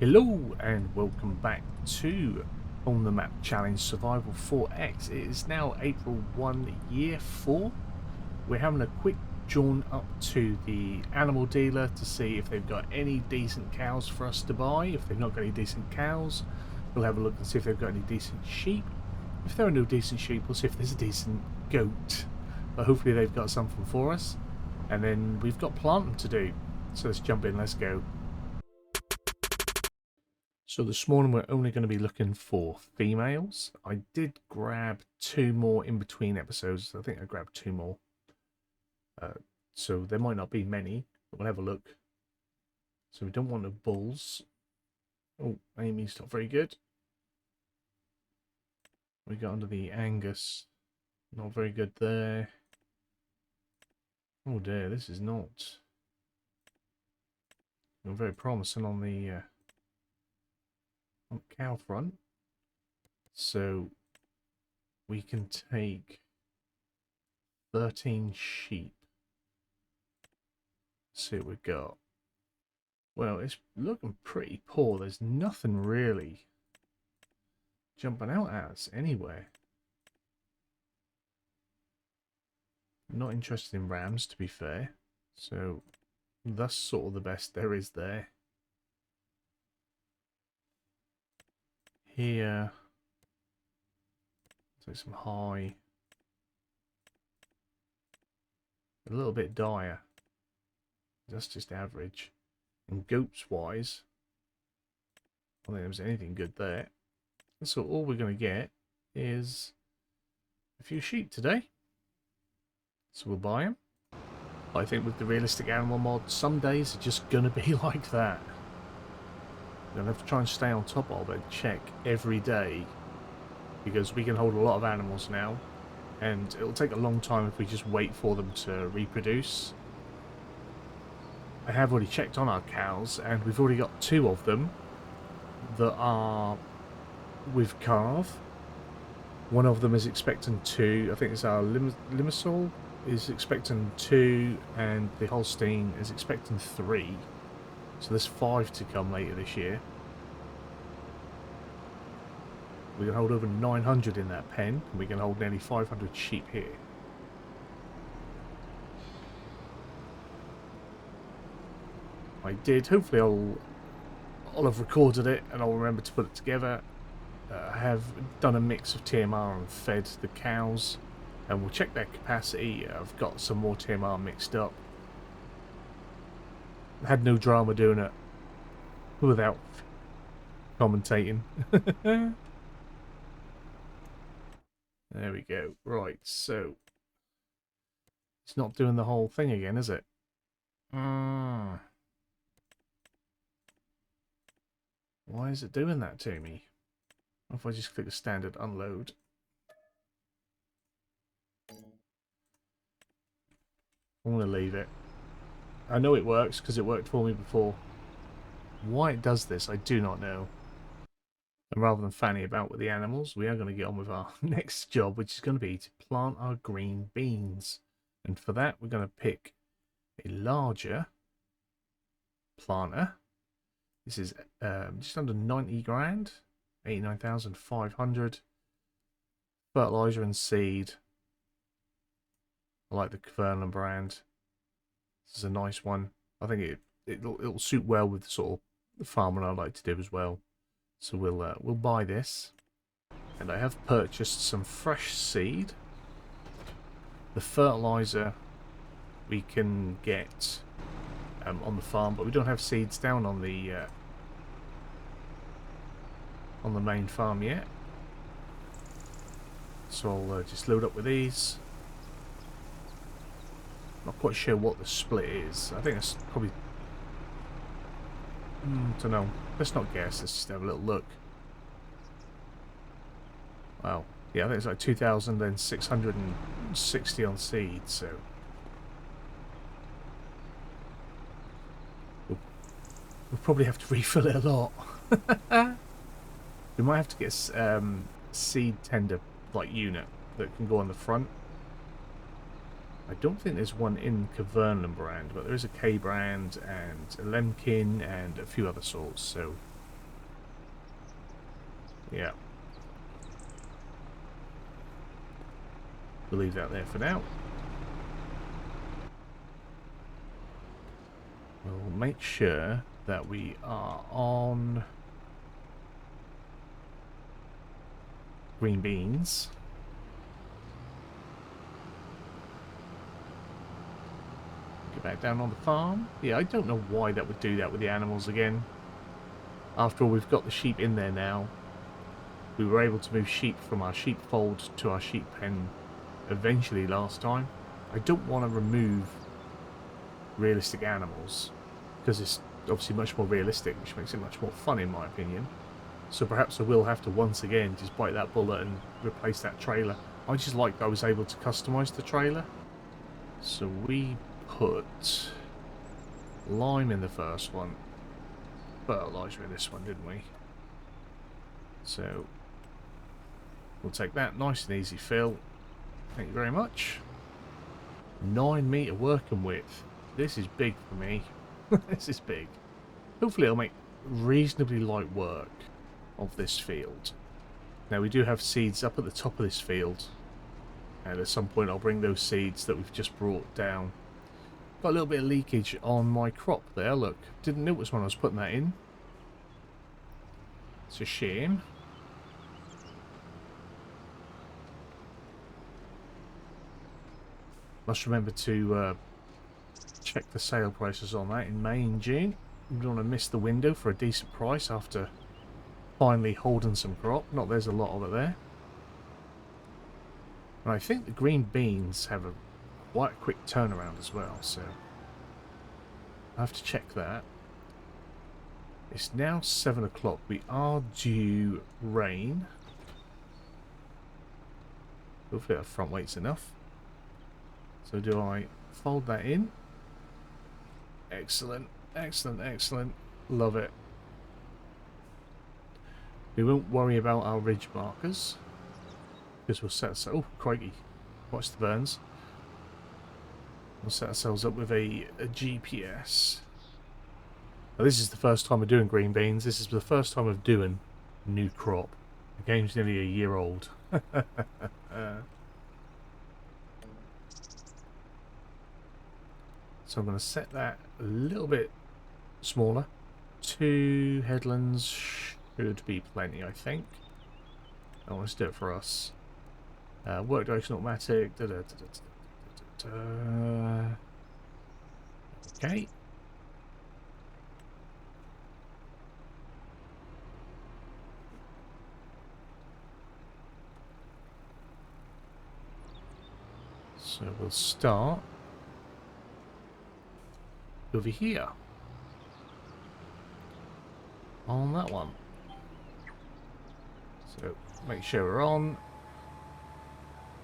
Hello and welcome back to On the Map Challenge Survival 4X. It is now April 1, Year 4. We're having a quick jaunt up to the animal dealer to see if they've got any decent cows for us to buy. If they've not got any decent cows, we'll have a look and see if they've got any decent sheep. If there are no decent sheep, we'll see if there's a decent goat. But hopefully they've got something for us. And then we've got planting to do. So let's jump in, let's go. So this morning we're only going to be looking for females. I did grab 2 more in between episodes. I think I grabbed 2 more. So there might not be many, but we'll have a look. So we don't want the bulls. Oh, Amy's not very good. We got under the Angus. Not very good there. Oh dear, this is not very promising on the cow front. So we can take 13 sheep. Let's see what we've got. Well, it's looking pretty poor. There's nothing really jumping out at us anywhere. Not interested in rams, to be fair. So that's sort of the best there is there. Here, take some high, a little bit dire. That's just average. And goats wise, I don't think there's anything good there. So all we're going to get is a few sheep today. So we'll buy them. I think with the realistic animal mod, some days are just going to be like that. I'm going to have to try and stay on top of it, check every day, because we can hold a lot of animals now, and it'll take a long time if we just wait for them to reproduce. I have already checked on our cows, and we've already got 2 of them that are with calf. One of them is expecting 2. I think it's our Limassol is expecting 2, and the Holstein is expecting 3. So there's 5 to come later this year. We can hold over 900 in that pen, and we can hold nearly 500 sheep here. I did. Hopefully I'll have recorded it and I'll remember to put it together. I have done a mix of TMR and fed the cows, and we'll check their capacity. I've got some more TMR mixed up. Had no drama doing it without commentating. There we go. Right, so it's not doing the whole thing again, is it? Why is it doing that to me? What if I just click the standard unload? I'm going to leave it. I know it works because it worked for me before. Why it does this, I do not know. And rather than fanning about with the animals, we are going to get on with our next job, which is going to be to plant our green beans. And for that, we're going to pick a larger planter. This is just under 90 grand, 89,500. Fertilizer and seed. I like the Kverneland brand. This is a nice one. I think it'll suit well with the sort of farming I like to do as well. So we'll buy this. And I have purchased some fresh seed. The fertilizer we can get on the farm, but we don't have seeds down on the main farm yet. So I'll just load up with these. Not quite sure what the split is. I think it's probably... don't know. Let's not guess. Let's just have a little look. Wow. Yeah, I think it's like 2,660 on seed, so... We'll probably have to refill it a lot. We might have to get seed tender like unit that can go on the front. I don't think there's one in Kverneland brand, but there is a K brand and a Lemkin and a few other sorts, so Yeah. We'll leave that there for now. We'll make sure that we are on green beans. Get back down on the farm. Yeah, I don't know why that would do that with the animals again. After all, we've got the sheep in there now. We were able to move sheep from our sheepfold to our sheep pen eventually last time. I don't want to remove realistic animals because it's obviously much more realistic, which makes it much more fun in my opinion. So perhaps I will have to once again just bite that bullet and replace that trailer. I just liked I was able to customize the trailer. So we put lime in the first one, fertilizer in this one, didn't we? So we'll take that, nice and easy fill. Thank you very much. 9 meter working width. This is big for me. This is big. Hopefully it'll make reasonably light work of this field. Now we do have seeds up at the top of this field, and at some point I'll bring those seeds that we've just brought down. Got a little bit of leakage on my crop there, look. Didn't notice when I was putting that in. It's a shame. Must remember to check the sale prices on that in May and June. We don't want to miss the window for a decent price after finally holding some crop. Not there's a lot of it there. And I think the green beans have a quite quick turnaround as well, so I have to check that. It's now 7 o'clock. We are due rain. Hopefully that front weight's enough. So do I fold that in? Excellent, excellent, excellent. Love it. We won't worry about our ridge markers because we'll set ourselves... Oh, crikey. Watch the burns. We'll set ourselves up with a GPS. Now, this is the first time we're doing green beans. This is the first time of doing new crop. The game's nearly a year old. So I'm going to set that a little bit smaller. 2 headlands should be plenty, I think. Oh, let's do it for us. Work direction automatic. Okay. So we'll start over here on that one. So make sure we're on.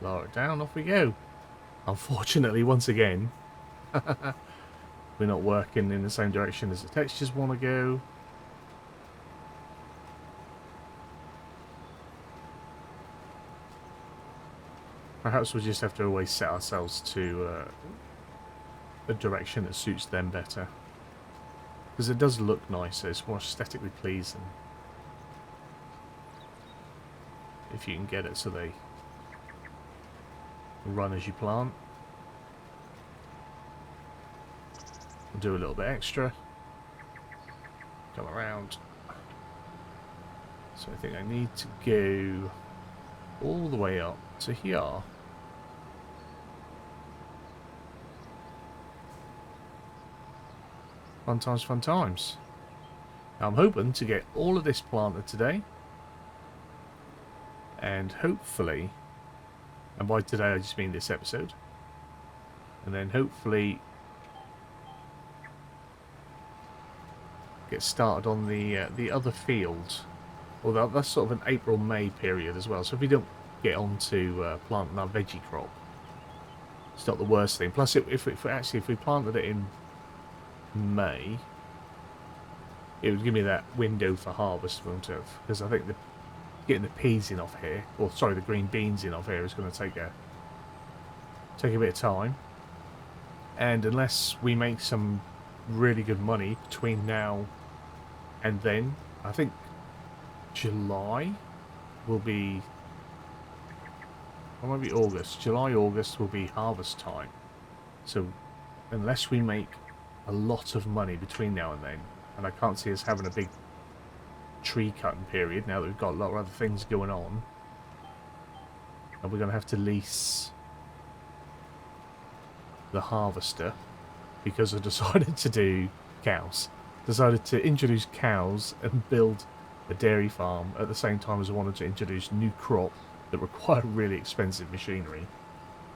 Lower it down, off we go. Unfortunately, once again, we're not working in the same direction as the textures want to go. Perhaps we'll just have to always set ourselves to a direction that suits them better. Because it does look nicer, it's more aesthetically pleasing. If you can get it so they run as you plant. We'll do a little bit extra. Come around. So I think I need to go all the way up to here. Fun times, fun times. Now I'm hoping to get all of this planted today. And hopefully, and by today I just mean this episode, and then hopefully get started on the other field. Although that's sort of an April-May period as well. So if we don't get on to planting our veggie crop, it's not the worst thing. Plus, if we planted it in May, it would give me that window for harvest, won't it? Because I think getting the peas in off here, or sorry, the green beans in off here is going to take a bit of time. And unless we make some really good money between now and then, I think July will be, or maybe August. July, August will be harvest time. So unless we make a lot of money between now and then, and I can't see us having a big tree cutting period now that we've got a lot of other things going on, and we're going to have to lease the harvester because I decided to do cows. Decided to introduce cows and build a dairy farm at the same time as I wanted to introduce new crop that require really expensive machinery.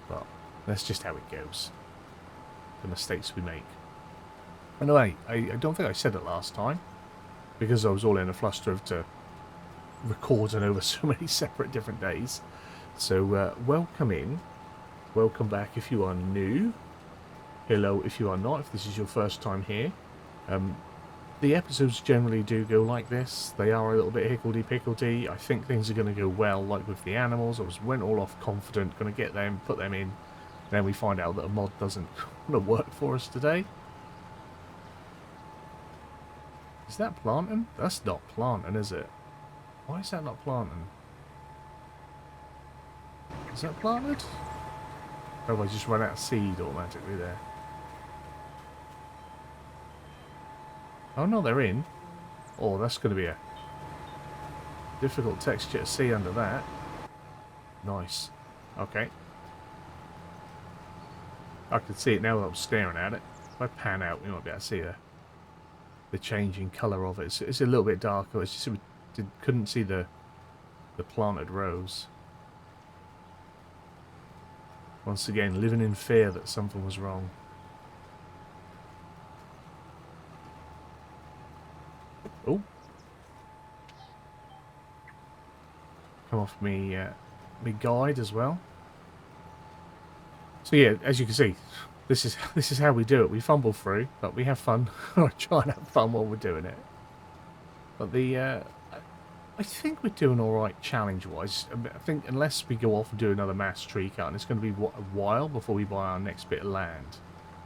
But that's just how it goes. The mistakes we make. Anyway, I don't think I said it last time because I was all in a fluster of to recording over so many separate different days. So welcome in. Welcome back if you are new. Hello if you are not, if this is your first time here. The episodes generally do go like this. They are a little bit higgledy-piggledy. I think things are going to go well, like with the animals. Went all off confident, going to get them, put them in. Then we find out that a mod doesn't want to work for us today. Is that planting? That's not planting, is it? Why is that not planting? Is that planted? Or have I just run out of seed automatically there? Oh no, they're in. Oh, that's going to be a difficult texture to see under that. Nice. Okay. I can see it now that I'm staring at it. If I pan out, we might be able to see the changing colour of it. It's a little bit darker. It's just we couldn't see the planted rows. Once again, living in fear that something was wrong. Oh. Come off me guide as well. So yeah, as you can see, this is how we do it. We fumble through, but we have fun. I try and have fun while we're doing it. But I think we're doing all right challenge-wise. I think unless we go off and do another mass tree cut, and it's going to be a while before we buy our next bit of land.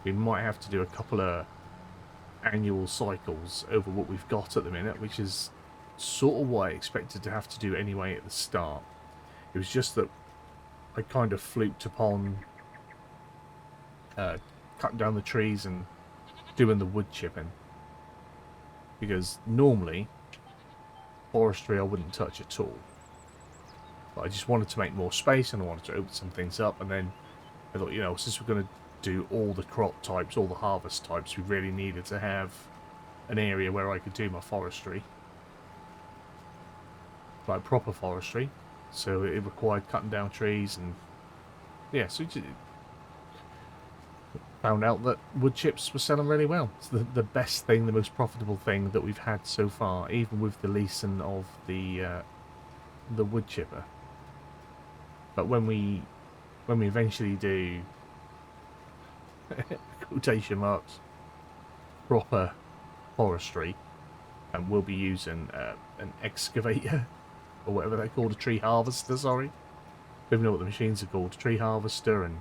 We might have to do a couple of annual cycles over what we've got at the minute, which is sort of what I expected to have to do anyway at the start. It was just that I kind of fluked upon cutting down the trees and doing the wood chipping, because normally forestry I wouldn't touch at all, but I just wanted to make more space and I wanted to open some things up, and then I thought, you know, since we're going to do all the crop types, all the harvest types, we really needed to have an area where I could do my forestry, like proper forestry. So it required cutting down trees, and yeah, so found out that wood chips were selling really well. It's the best thing, the most profitable thing that we've had so far, even with the leasing of the wood chipper. But when we eventually do quotation marks proper forestry, and we'll be using an excavator or whatever they're called, a tree harvester. Sorry, don't even know what the machines are called, tree harvester, and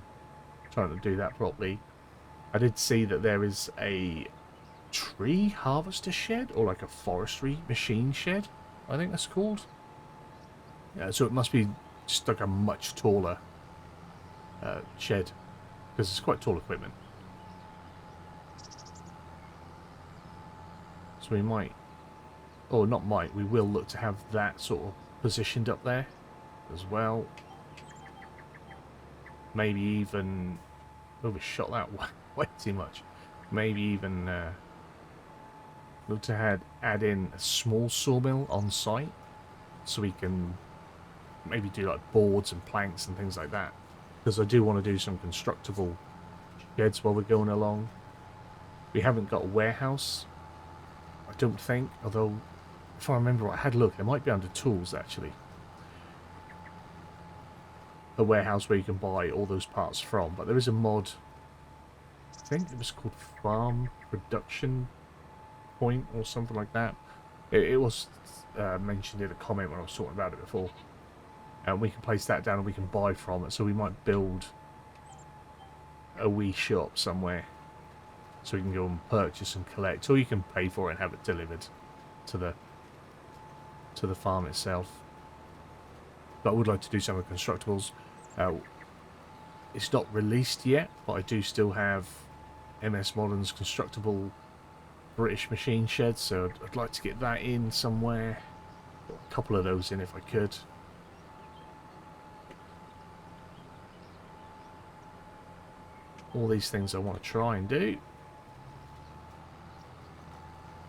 trying to do that properly. I did see that there is a tree harvester shed, or like a forestry machine shed, I think that's called. Yeah, so it must be just like a much taller shed, because it's quite tall equipment. So we might, or not might, we will look to have that sort of positioned up there as well. Maybe even overshot that way too much. Maybe even look to add in a small sawmill on site, so we can maybe do like boards and planks and things like that, because I do want to do some constructible sheds while we're going along. We haven't got a warehouse, I don't think, although if I remember right, I had a look, it might be under tools actually. A warehouse where you can buy all those parts from, but there is a mod, I think it was called Farm Production Point or something like that. It was mentioned in a comment when I was talking about it before, and we can place that down and we can buy from it. So we might build a wee shop somewhere, so you can go and purchase and collect, or you can pay for it and have it delivered to the farm itself. but I would like to do some of the constructibles. It's not released yet, but I do still have MS Modern's constructible British machine shed, so I'd like to get that in somewhere. Got a couple of those in if I could. All these things I want to try and do.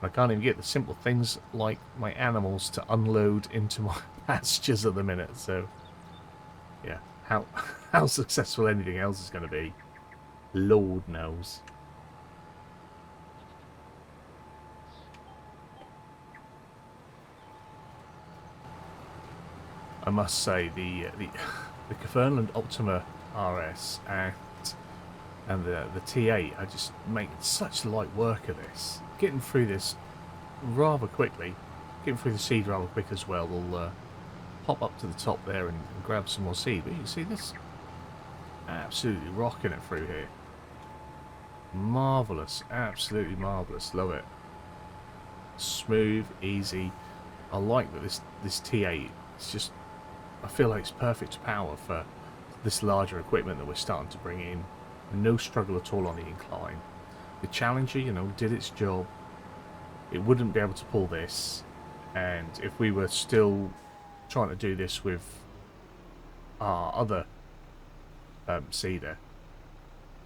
I can't even get the simple things like my animals to unload into my pastures at the minute, so yeah, how successful anything else is going to be, Lord knows. I must say the Kefernland Optima RS and the T8 are just making such light work of this. Getting through this rather quickly, getting through the seed rather quick as well. We'll pop up to the top there and grab some more seed. But you can see this absolutely rocking it through here. Marvellous, absolutely marvellous. Love it. Smooth, easy. I like that this T8. It's just, I feel like it's perfect power for this larger equipment that we're starting to bring in. No struggle at all on the incline. The Challenger, you know, did its job. It wouldn't be able to pull this, and if we were still trying to do this with our other seeder,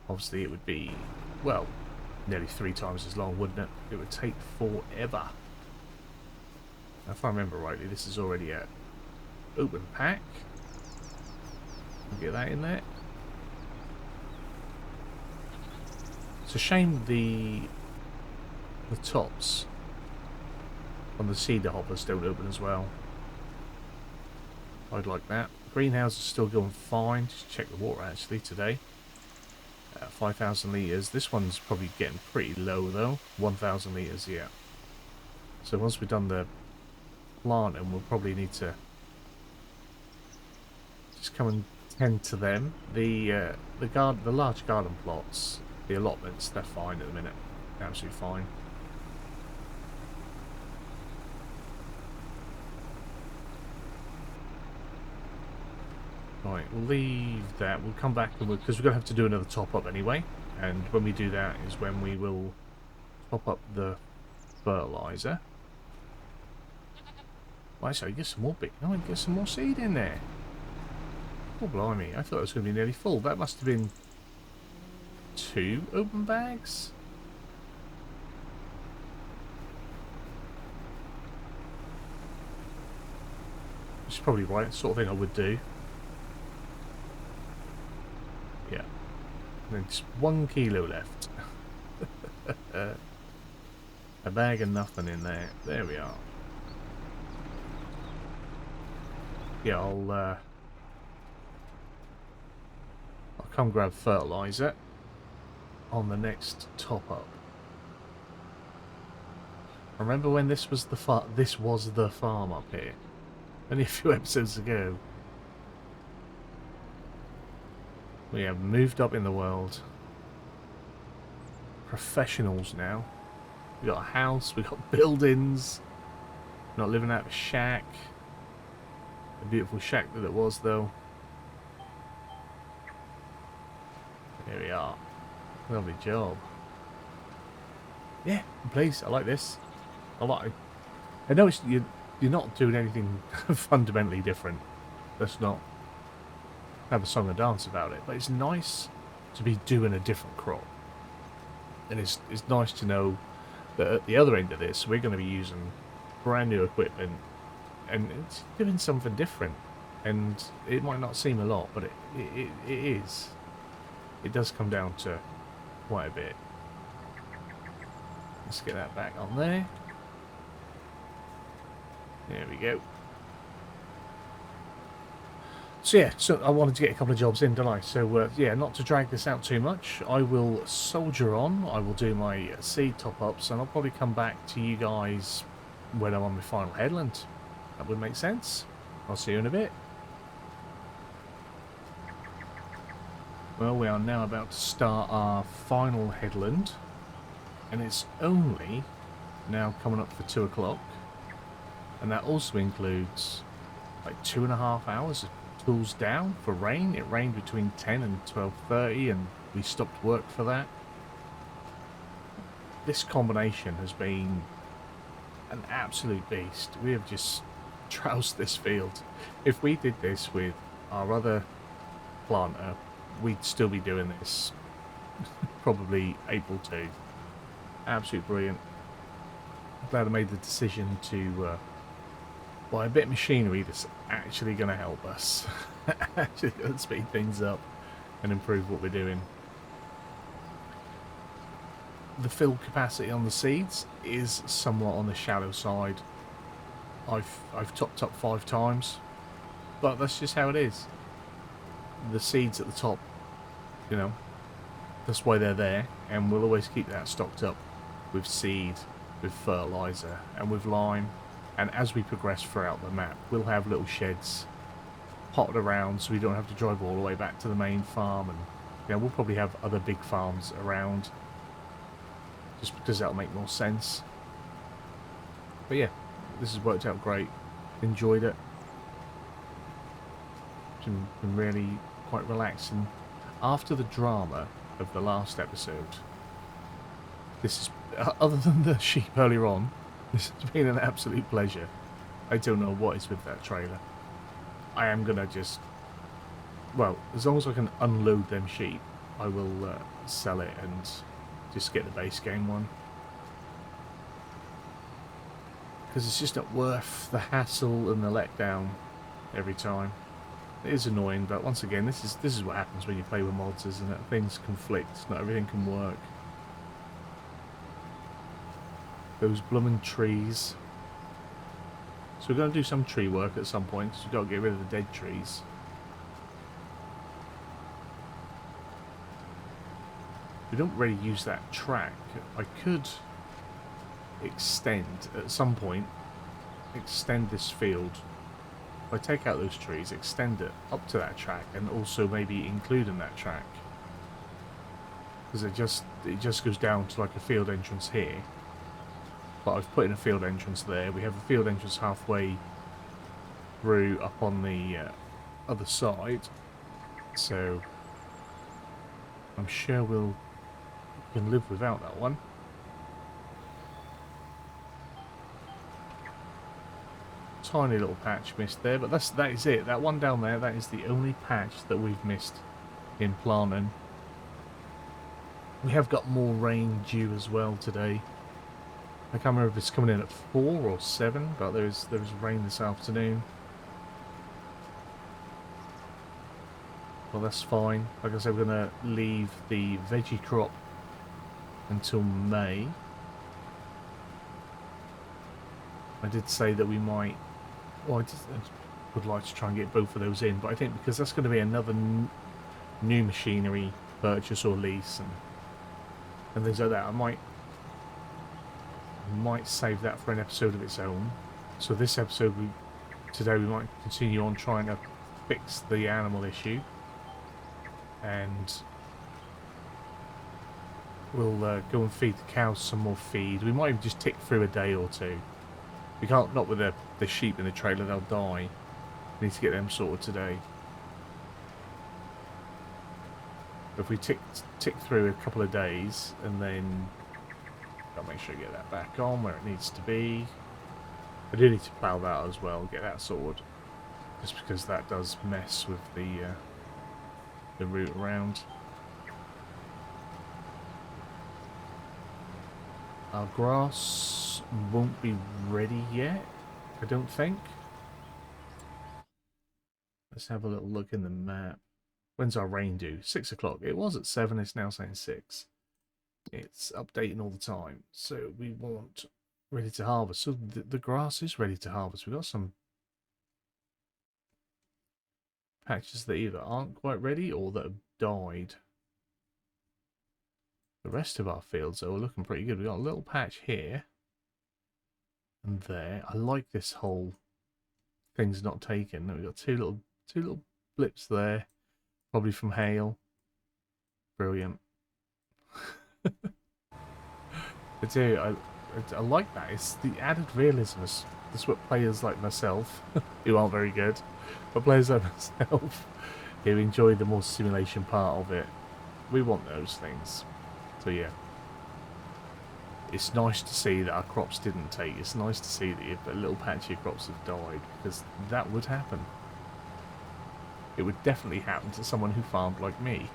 obviously it would be, well, nearly 3 times as long, wouldn't it? It would take forever. Now, if I remember rightly, this is already a open pack. Get that in there. It's a shame the tops on the cedar hoppers don't open as well. I'd like that. Greenhouse is still going fine. Just check the water actually today. 5,000 litres. This one's probably getting pretty low though. 1,000 litres, yeah. So once we've done the planting, we'll probably need to just come and tend to them. The large garden plots, the allotments, they're fine at the minute. Absolutely fine. Right, we'll leave that. We'll come back and because we're going to have to do another top up anyway. And when we do that is when we will top up the fertilizer. Right, so get some more get some more seed in there. Oh blimey! I thought it was going to be nearly full. That must have been 2 open bags. Which is probably right. Sort of thing I would do. Yeah. And then just 1 kilo left. A bag and nothing in there. There we are. Yeah, I'll come grab fertilizer on the next top up. Remember when this was the farm up here? Only a few episodes ago. We have moved up in the world. Professionals now. We got a house, we got buildings. Not living out of a shack. A beautiful shack that it was though. Here we are. Lovely job. Yeah, please. I like this. I know you're not doing anything fundamentally different. Let's not have a song and dance about it. But it's nice to be doing a different crop. And it's nice to know that at the other end of this, we're going to be using brand new equipment. And it's doing something different. And it might not seem a lot, but it is. It does come down to quite a bit. Let's get that back on there. There we go. So yeah, so I wanted to get a couple of jobs in, didn't I? So yeah, not to drag this out too much, I will soldier on. I will do my seed top-ups, and I'll probably come back to you guys when I'm on my final headland. That would make sense. I'll see you in a bit. Well, we are now about to start our final headland, and it's only now coming up for 2 o'clock, and that also includes like 2.5 hours of tools down for rain. It rained between 10 and 12:30, and we stopped work for that. This combination has been an absolute beast. We have just trounced this field. If we did this with our other planter, we'd still be doing this probably April 2. Absolutely brilliant. I'm glad I made the decision to buy a bit of machinery that's actually going to help us. Actually going to speed things up and improve what we're doing. The fill capacity on the seeds is somewhat on the shallow side. I've topped up 5 times, but that's just how it is. The seeds at the top, you know, that's why they're there, and we'll always keep that stocked up with seed, with fertilizer, and with lime. And as we progress throughout the map, we'll have little sheds potted around, so we don't have to drive all the way back to the main farm. And you know, we'll probably have other big farms around, just because that'll make more sense. But yeah, this has worked out great. Enjoyed it. It's been really quite relaxing. After the drama of the last episode, this is, other than the sheep earlier on, this has been an absolute pleasure. I don't know what is with that trailer. I am gonna just, well, as long as I can unload them sheep, I will sell it and just get the base game one. Because it's just not worth the hassle and the letdown every time. It is annoying, but once again, this is what happens when you play with mods, isn't it? Things conflict, not everything can work. Those blooming trees. So we're going to do some tree work at some point, because we've got to get rid of the dead trees. We don't really use that track. I could extend, at some point, extend this field. If I take out those trees, extend it up to that track, and also maybe include in that track. Because it just goes down to like a field entrance here. But I've put in a field entrance there. We have a field entrance halfway through up on the other side. So I'm sure we can live without that one. Tiny little patch missed there, but that is it. That one down there, that is the only patch that we've missed in planting. We have got more rain due as well today. I can't remember if it's coming in at 4 or 7, but there was rain this afternoon. Well, that's fine. Like I said, we're going to leave the veggie crop until May. I did say that we might... Well, I would like to try and get both of those in, but I think because that's going to be another new machinery purchase or lease and things like that, I might save that for an episode of its own. So this episode, today we might continue on trying to fix the animal issue, and we'll go and feed the cows some more feed. We might even just tick through a day or two. We can't, not with the sheep in the trailer, they'll die. We need to get them sorted today. If we tick through a couple of days, and then I'll make sure I get that back on where it needs to be. I do need to plough that as well, get that sorted, just because that does mess with the route around. Our grass won't be ready yet, I don't think. Let's have a little look in the map. When's our rain due? 6 o'clock. It was at 7, it's now saying 6. It's updating all the time. So we want ready to harvest. So the grass is ready to harvest. We've got some patches that either aren't quite ready or that have died. The rest of our fields though are looking pretty good. We've got a little patch here and there. I like this whole thing's not taken. We've got two little blips there, probably from hail. Brilliant. I do. I like that. It's the added realism That's what players like myself, who aren't very good, but players like myself, who enjoy the more simulation part of it, we want those things. So yeah. It's nice to see that our crops didn't take. It's nice to see that a little patch of your crops have died, because that would happen. It would definitely happen to someone who farmed like me.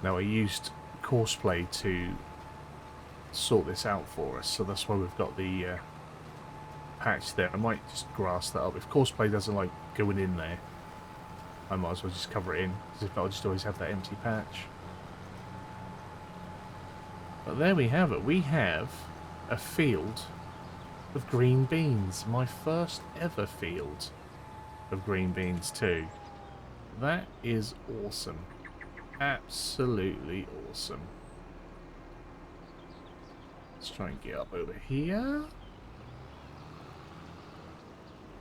Now I used Courseplay to sort this out for us, so that's why we've got the patch there. I might just grass that up. If Courseplay doesn't like going in there, I might as well just cover it in, because if not I'll just always have that empty patch. But there we have it. We have a field of green beans. My first ever field of green beans too. That is awesome. Absolutely awesome. Let's try and get up over here.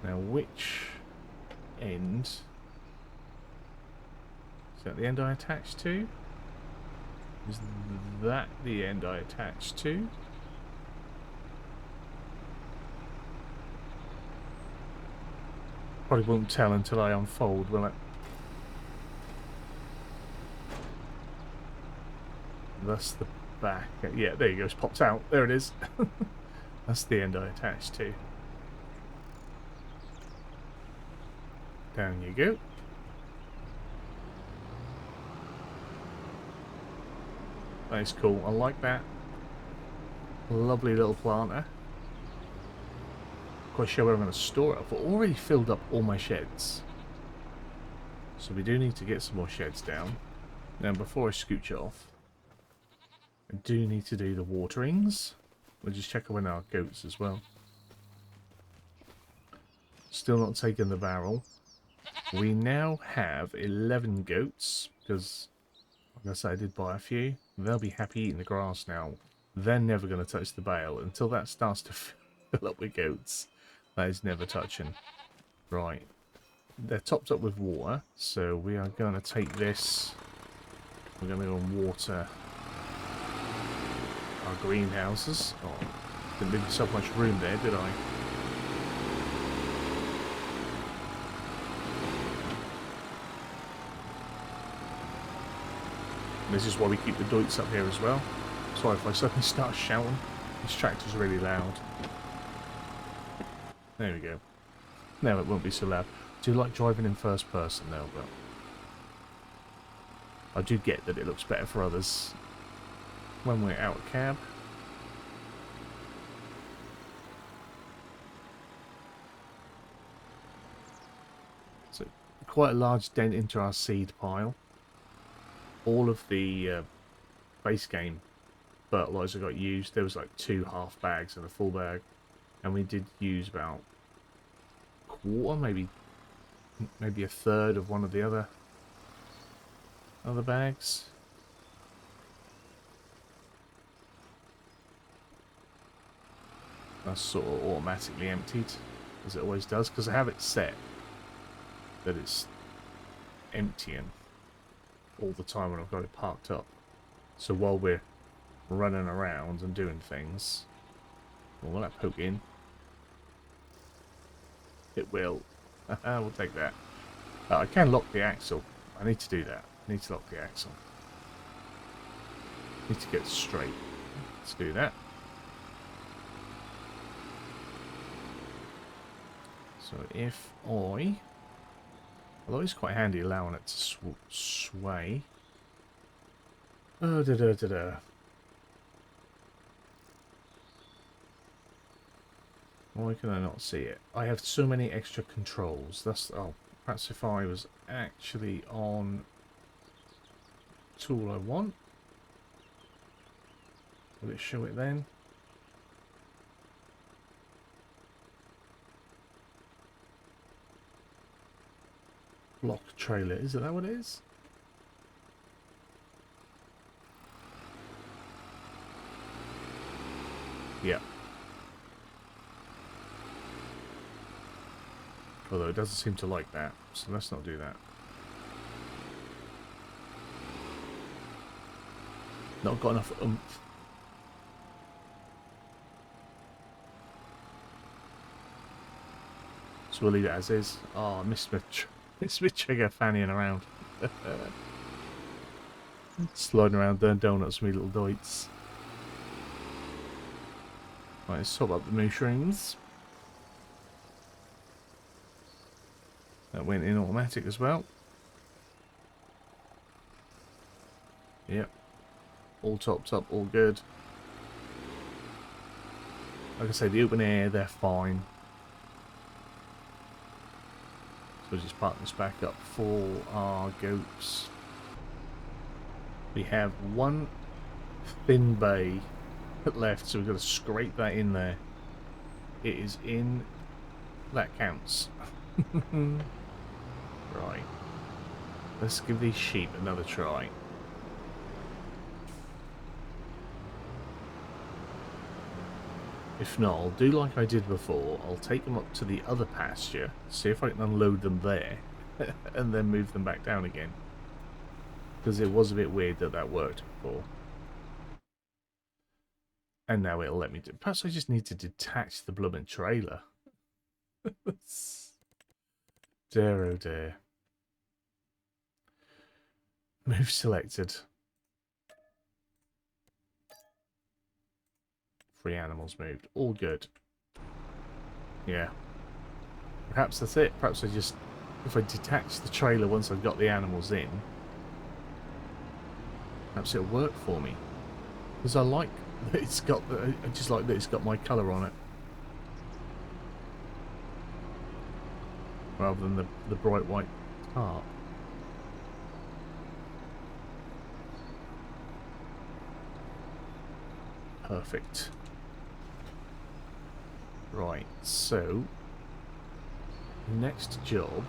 Now which end? Is that the end I attached to? Is that the end I attached to? Probably won't tell until I unfold, will it? That's the back. Yeah, there you go. It's popped out. There it is. That's the end I attached to. Down you go. That is cool. I like that. Lovely little planter. Quite sure where I'm going to store it. I've already filled up all my sheds. So we do need to get some more sheds down. Now before I scooch off, I do need to do the waterings. We'll just check on our goats as well. Still not taking the barrel. We now have 11 goats, because, like I said, I did buy a few. They'll be happy eating the grass now. They're never going to touch the bale until that starts to fill up with goats. That is never touching. Right. They're topped up with water, so we are going to take this. We're going to go and water our greenhouses. Oh, didn't leave so much room there, did I? This is why we keep the doits up here as well. Sorry if I suddenly start shouting. This tractor's really loud. There we go. Now it won't be so loud. I do like driving in first person though, but I do get that it looks better for others when we're out of cab. So quite a large dent into our seed pile. All of the base game fertilizer got used. There was like 2 half bags and a full bag, and we did use about a quarter, maybe a third of one of the other bags. That's sort of automatically emptied, as it always does, because I have it set that it's emptying all the time when I've got it parked up. So while we're running around and doing things, well, will that poke in? It will. We'll take that. I can lock the axle. I need to do that. I need to lock the axle. Need to get straight. Let's do that. So if I... Although it's quite handy allowing it to sway. Oh, Why can I not see it? I have so many extra controls. That's... Oh, perhaps if I was actually on tool I want, will it show it then? Block trailer. Is it that what it is? Yeah. Although it doesn't seem to like that, so let's not do that. Not got enough oomph. So we'll leave it as is. Oh, I missed my trigger fannying around. Sliding around doing donuts with me little doits. Right, let's top up the mushrooms. That went in automatic as well. Yep. All topped up, all good. Like I say, the open air, they're fine. So we'll just park this back up for our goats. We have one thin bay left, so we've got to scrape that in there. It is in. That counts. Right. Let's give these sheep another try. If not, I'll do like I did before. I'll take them up to the other pasture, see if I can unload them there, and then move them back down again. Because it was a bit weird that that worked before. And now it'll let me do. Perhaps I just need to detach the blooming trailer. Dear oh dear. Move selected. 3 animals moved. All good. Yeah. Perhaps that's it. Perhaps I just... If I detach the trailer once I've got the animals in, perhaps it'll work for me. Because I like that it's got... I just like that it's got my colour on it. Rather than the bright white tarp. Perfect. Right, so next job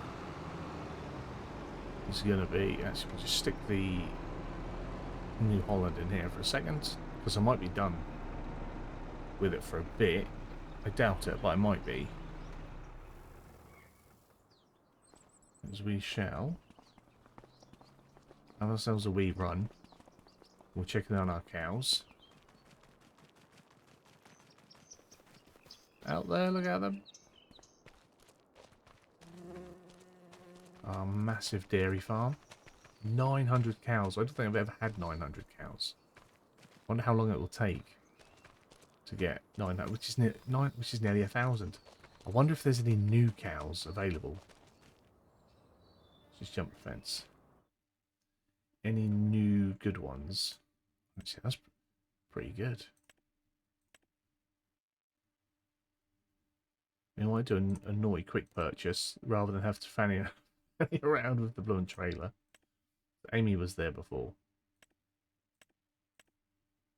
is going to be, actually we'll just stick the New Holland in here for a second, because I might be done with it for a bit. I doubt it, but I might be. As we shall have ourselves a wee run. We're checking on our cows. Out there, look at them. Our massive dairy farm. 900 cows. I don't think I've ever had 900 cows. I wonder how long it will take to get 900, which is nearly 1,000. I wonder if there's any new cows available. Just jump the fence. Any new good ones? Actually, that's pretty good. I might do a naughty quick purchase rather than have to fanny around with the blown trailer. Amy was there before.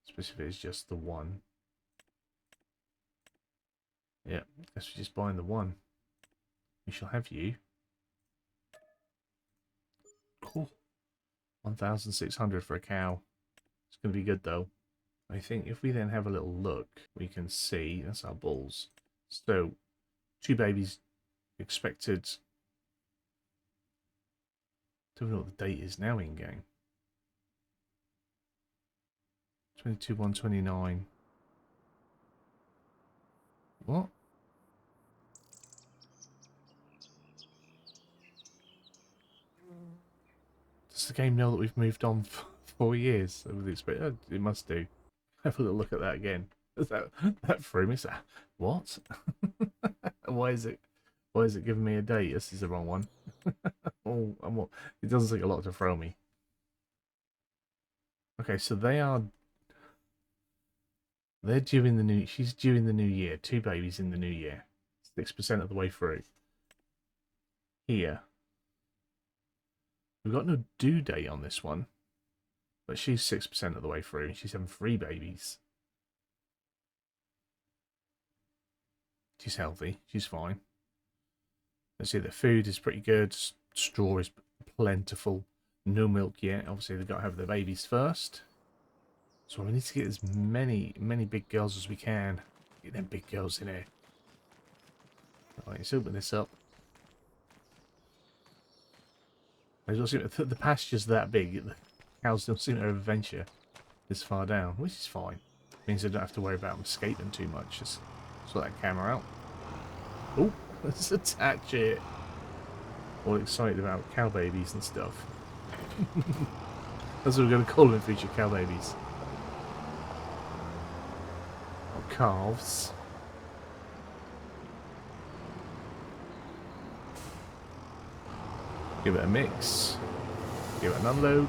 Especially if it's just the one. Yeah, guess we're just buying the one. We shall have you. Cool. 1,600 for a cow. It's going to be good though. I think if we then have a little look, we can see, that's our bulls. So, 2 babies expected. Don't know what the date is now in game. 22/1/29. What? Does the game know that we've moved on for 4 years? I would expect it must do. Have a little look at that again. That threw me. So, what? Why is it giving me a date? This is the wrong one. Oh, it doesn't take a lot to throw me. Okay, so they're due in the new. She's due in the new year. 2 babies in the new year. 6% of the way through. Here, we've got no due date on this one, but she's 6% of the way through. She's having 3 babies. She's healthy. She's fine. Let's see, the food is pretty good. Straw is plentiful. No milk yet. Obviously, they've got to have their babies first. So we need to get as many big girls as we can. Get them big girls in here. Right, let's open this up. The pasture's that big. The cows don't seem to have adventure. this far down, which is fine. Means I don't have to worry about them escaping too much. Just sort that camera out. Oh, let's attach it. All excited about cow babies and stuff. That's what we're going to call them in future, cow babies. Or calves. Give it a mix. Give it an unload.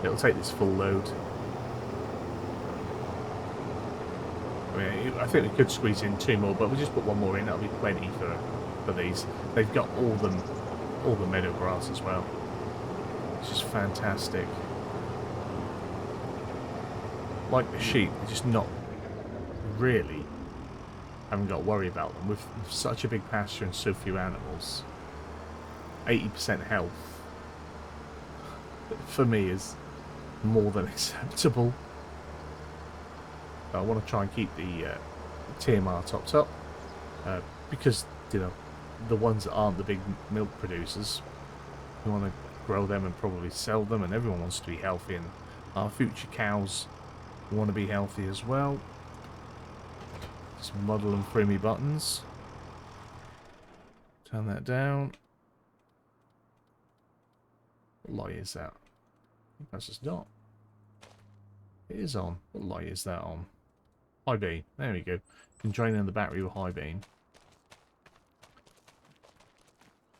It'll take this full load. I mean, I think we could squeeze in 2 more, but we'll just put 1 more in. That'll be plenty for these. They've got all the meadow grass as well. It's just fantastic. Like the sheep, they're just not really haven't got to worry about them. With such a big pasture and so few animals, 80% health for me is more than acceptable. I want to try and keep the TMR topped up because, you know, the ones that aren't the big milk producers, we want to grow them and probably sell them, and everyone wants to be healthy, and our future cows want to be healthy as well. Just muddle them through me buttons. Turn that down. What light is that? That's just not. It is on. What light is that on? High beam. There we go. Been draining the battery with high beam.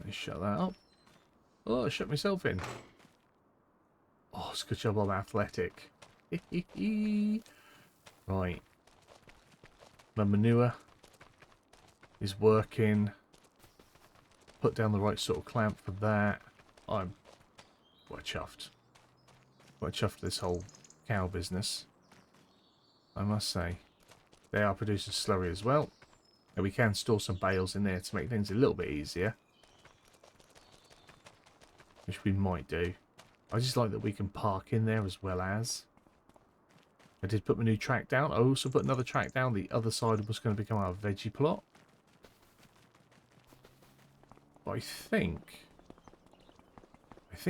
Let's shut that up. Oh, I shut myself in. Oh, it's a good job I'm athletic. Right. My manure is working. Put down the right sort of clamp for that. I'm quite chuffed. Quite chuffed this whole cow business, I must say. They are producing slurry as well. And we can store some bales in there to make things a little bit easier. Which we might do. I just like that we can park in there as well as. I did put my new track down. I also put another track down. The other side was going to become our veggie plot. But I think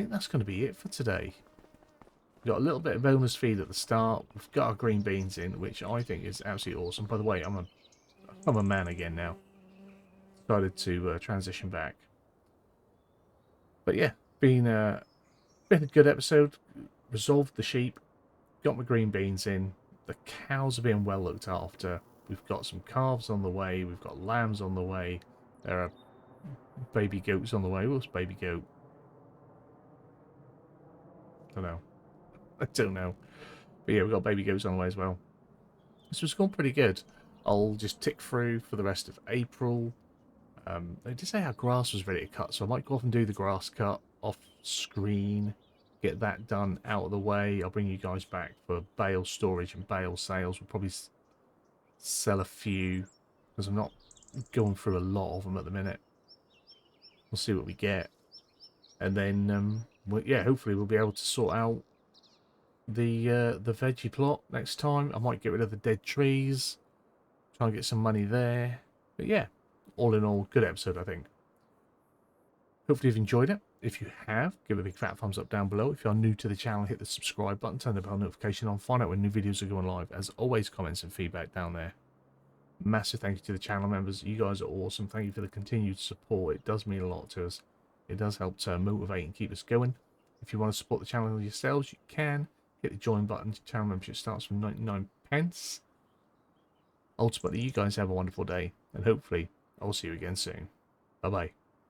that's going to be it for today. We've got a little bit of bonus feed at the start. We've got our green beans in, which I think is absolutely awesome. By the way, I'm a man again now. Decided to transition back. But yeah, been a good episode. Resolved the sheep. Got my green beans in. The cows are being well looked after. We've got some calves on the way. We've got lambs on the way. There are baby goats on the way. What's baby goat? I don't know. I don't know. But yeah, we've got baby goats on the way as well. This was going pretty good. I'll just tick through for the rest of April. They did say our grass was ready to cut, so I might go off and do the grass cut off screen. Get that done out of the way. I'll bring you guys back for bale storage and bale sales. We'll probably sell a few because I'm not going through a lot of them at the minute. We'll see what we get, and then yeah, hopefully we'll be able to sort out the veggie plot next time. I might get rid of the dead trees, try and get some money there. But yeah, all in all, good episode, I think. Hopefully you've enjoyed it. If you have, give it a big fat thumbs up down below. If you're new to the channel, hit the subscribe button, turn the bell notification on, find out when new videos are going live. As always, comments and feedback down there. Massive thank you to the channel members. You guys are awesome. Thank you for the continued support. It does mean a lot to us. It does help to motivate and keep us going. If you want to support the channel yourselves, you can. Hit the join button. Channel membership starts from 99p. Ultimately, you guys have a wonderful day, and hopefully I'll see you again soon. Bye-bye.